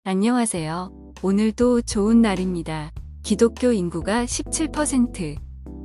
안녕하세요. 오늘도 좋은 날입니다. 기독교 인구가 17%,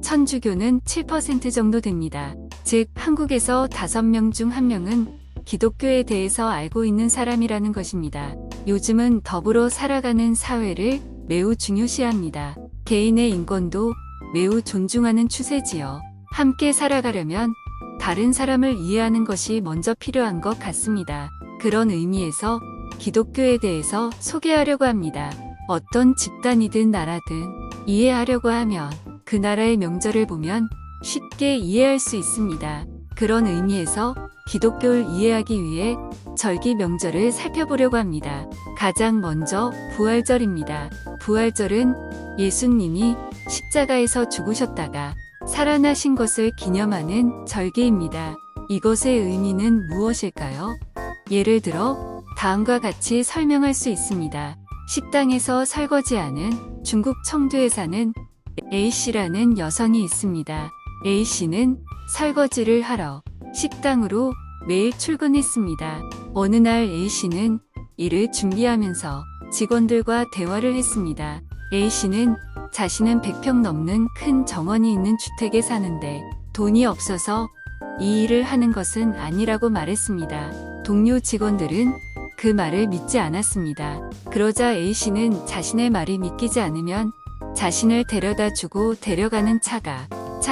천주교는 7% 정도 됩니다. 즉, 한국에서 5명 중 1명은 기독교에 대해서 알고 있는 사람이라는 것입니다. 요즘은 더불어 살아가는 사회를 매우 중요시합니다. 개인의 인권도 매우 존중하는 추세지요. 함께 살아가려면 다른 사람을 이해하는 것이 먼저 필요한 것 같습니다. 그런 의미에서 기독교에 대해서 소개하려고 합니다. 어떤 집단이든 나라든 이해하려고 하면 그 나라의 명절을 보면 쉽게 이해할 수 있습니다. 그런 의미에서 기독교를 이해하기 위해 절기 명절을 살펴보려고 합니다. 가장 먼저 부활절입니다. 부활절은 예수님이 십자가에서 죽으셨다가 살아나신 것을 기념하는 절기입니다. 이것의 의미는 무엇일까요? 예를 들어 다음과 같이 설명할 수 있습니다. 식당에서 설거지하는 중국 청두에 사는 A씨라는 여성이 있습니다. A씨는 설거지를 하러 식당으로 매일 출근했습니다. 어느 날 A씨는 일을 준비하면서 직원들과 대화를 했습니다. A씨는 자신은 100평 넘는 큰 정원이 있는 주택에 사는데 돈이 없어서 이 일을 하는 것은 아니라고 말했습니다. 동료 직원들은 그 말을 믿지 않았습니다. 그러자 A씨는 자신의 말이 믿기지 않으면 자신을 데려다 주고 데려가는 차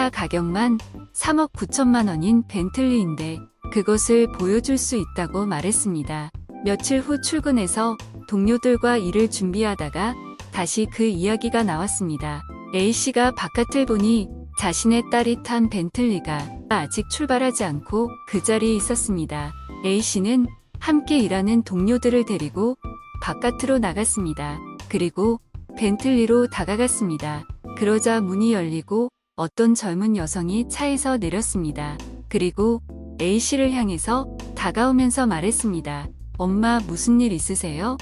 가격만 3억 9천만 원인 벤틀리인데 그것을 보여줄 수 있다고 말했습니다. 며칠 후 출근해서 동료들과 일을 준비하다가 다시 그 이야기가 나왔습니다. A씨가 바깥을 보니 자신의 딸이 탄 벤틀리가 아직 출발하지 않고 그 자리에 있었습니다. A씨는 함께 일하는 동료들을 데리고 바깥으로 나갔습니다. 그리고 벤틀리로 다가갔습니다. 그러자 문이 열리고 어떤 젊은 여성이 차에서 내렸습니다. 그리고 A씨를 향해서 다가오면서 말했습니다. 엄마, 무슨 일 있으세요?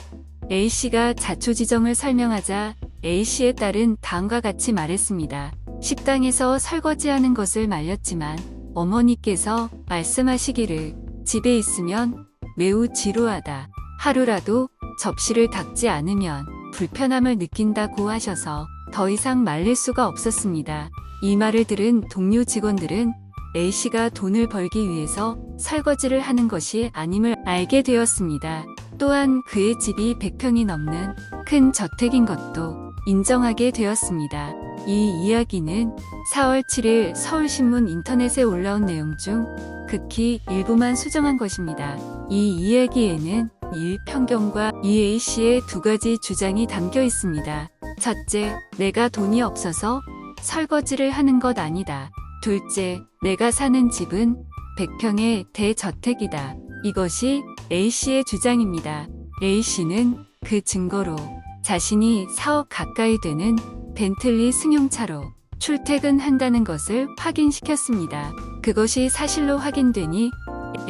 A씨가 자초지정을 설명하자 A씨의 딸은 다음과 같이 말했습니다. 식당에서 설거지하는 것을 말렸지만 어머니께서 말씀하시기를 집에 있으면 매우 지루하다. 하루라도 접시를 닦지 않으면 불편함을 느낀다고 하셔서 더 이상 말릴 수가 없었습니다. 이 말을 들은 동료 직원들은 A씨가 돈을 벌기 위해서 설거지를 하는 것이 아님을 알게 되었습니다. 또한 그의 집이 100평이 넘는 큰 저택인 것도 인정하게 되었습니다. 이 이야기는 4월 7일 서울신문 인터넷에 올라온 내용 중 극히 일부만 수정한 것입니다. 이 이야기에는 일평경과 이 A씨의 두 가지 주장이 담겨 있습니다. 첫째, 내가 돈이 없어서 설거지를 하는 것 아니다. 둘째, 내가 사는 집은 100평의 대저택이다. 이것이 A씨의 주장입니다. A씨는 그 증거로 자신이 4억 가까이 되는 벤틀리 승용차로 출퇴근한다는 것을 확인시켰습니다. 그것이 사실로 확인되니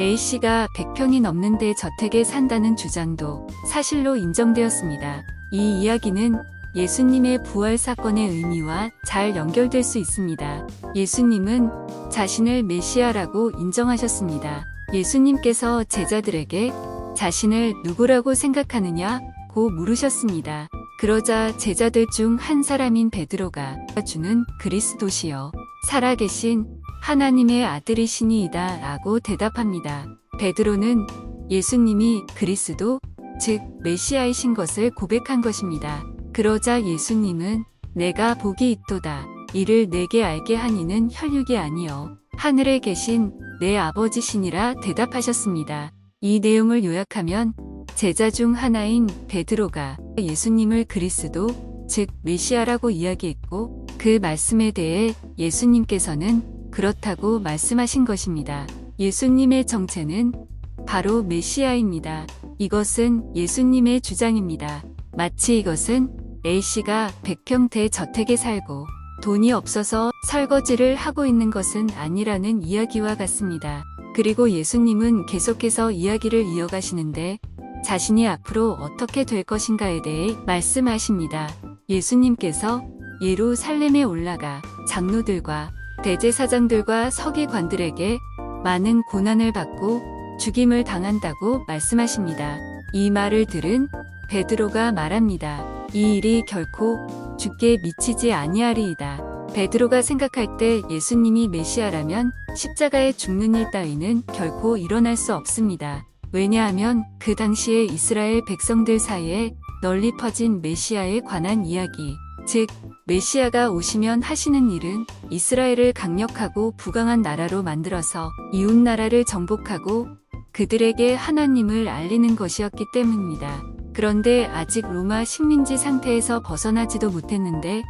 A씨가 100평이 넘는 대저택에 산다는 주장도 사실로 인정되었습니다. 이 이야기는 예수님의 부활 사건의 의미와 잘 연결될 수 있습니다. 예수님은 자신을 메시아라고 인정하셨습니다. 예수님께서 제자들에게 자신을 누구라고 생각하느냐고 물으셨습니다. 그러자 제자들 중 한 사람인 베드로가 주는 그리스도시여 살아계신 하나님의 아들이시니이다 라고 대답합니다. 베드로는 예수님이 그리스도, 즉 메시아이신 것을 고백한 것입니다. 그러자 예수님은 내가 복이 있도다. 이를 내게 알게 한 이는 혈육이 아니요 하늘에 계신 내 아버지시니라 대답하셨습니다. 이 내용을 요약하면 제자 중 하나인 베드로가 예수님을 그리스도, 즉 메시아라고 이야기했고 그 말씀에 대해 예수님께서는 그렇다고 말씀하신 것입니다. 예수님의 정체는 바로 메시아입니다. 이것은 예수님의 주장입니다. 마치 이것은 A씨가 100평 대저택에 살고 돈이 없어서 설거지를 하고 있는 것은 아니라는 이야기와 같습니다. 그리고 예수님은 계속해서 이야기를 이어가시는데 자신이 앞으로 어떻게 될 것인가에 대해 말씀하십니다. 예수님께서 예루살렘에 올라가 장로들과 대제사장들과 서기관들에게 많은 고난을 받고 죽임을 당한다고 말씀하십니다. 이 말을 들은 베드로가 말합니다. 이 일이 결코 주께 미치지 아니하리이다. 베드로가 생각할 때 예수님이 메시아라면 십자가에 죽는 일 따위는 결코 일어날 수 없습니다. 왜냐하면 그 당시에 이스라엘 백성들 사이에 널리 퍼진 메시아에 관한 이야기, 즉 메시아가 오시면 하시는 일은 이스라엘을 강력하고 부강한 나라로 만들어서 이웃 나라를 정복하고 그들에게 하나님을 알리는 것이었기 때문입니다. 그런데 아직 로마 식민지 상태에서 벗어나지도 못했는데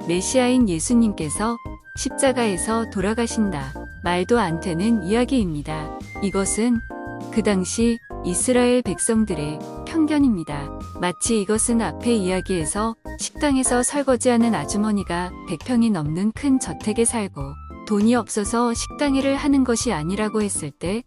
메시아인 예수님께서 십자가에서 돌아가신다. 말도 안 되는 이야기입니다. 이것은 그 당시 이스라엘 백성들의 편견입니다. 마치 이것은 앞의 이야기에서 식당에서 설거지하는 아주머니가 100평이 넘는 큰 저택에 살고 돈이 없어서 식당 일을 하는 것이 아니라고 했을 때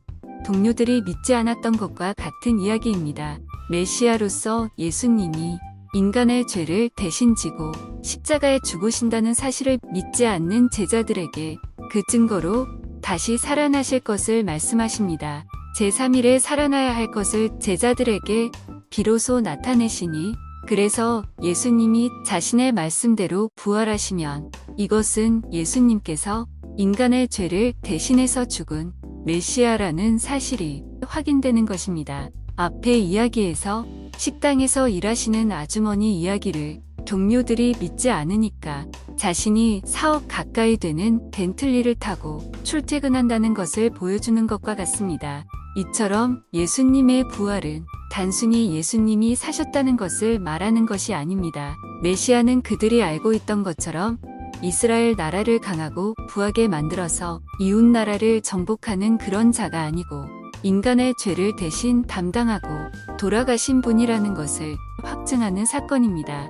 동료들이 믿지 않았던 것과 같은 이야기입니다. 메시아로서 예수님이 인간의 죄를 대신 지고 십자가에 죽으신다는 사실을 믿지 않는 제자들에게 그 증거로 다시 살아나실 것을 말씀하십니다. 제3일에 살아나야 할 것을 제자들에게 비로소 나타내시니 그래서 예수님이 자신의 말씀대로 부활하시면 이것은 예수님께서 인간의 죄를 대신해서 죽은 메시아라는 사실이 확인되는 것입니다. 앞의 이야기에서 식당에서 일하시는 아주머니 이야기를 동료들이 믿지 않으니까 자신이 4억 가까이 되는 벤틀리를 타고 출퇴근한다는 것을 보여주는 것과 같습니다. 이처럼 예수님의 부활은 단순히 예수님이 사셨다는 것을 말하는 것이 아닙니다. 메시아는 그들이 알고 있던 것처럼 이스라엘 나라를 강하고 부하게 만들어서 이웃 나라를 정복하는 그런 자가 아니고 인간의 죄를 대신 담당하고 돌아가신 분이라는 것을 확증하는 사건입니다.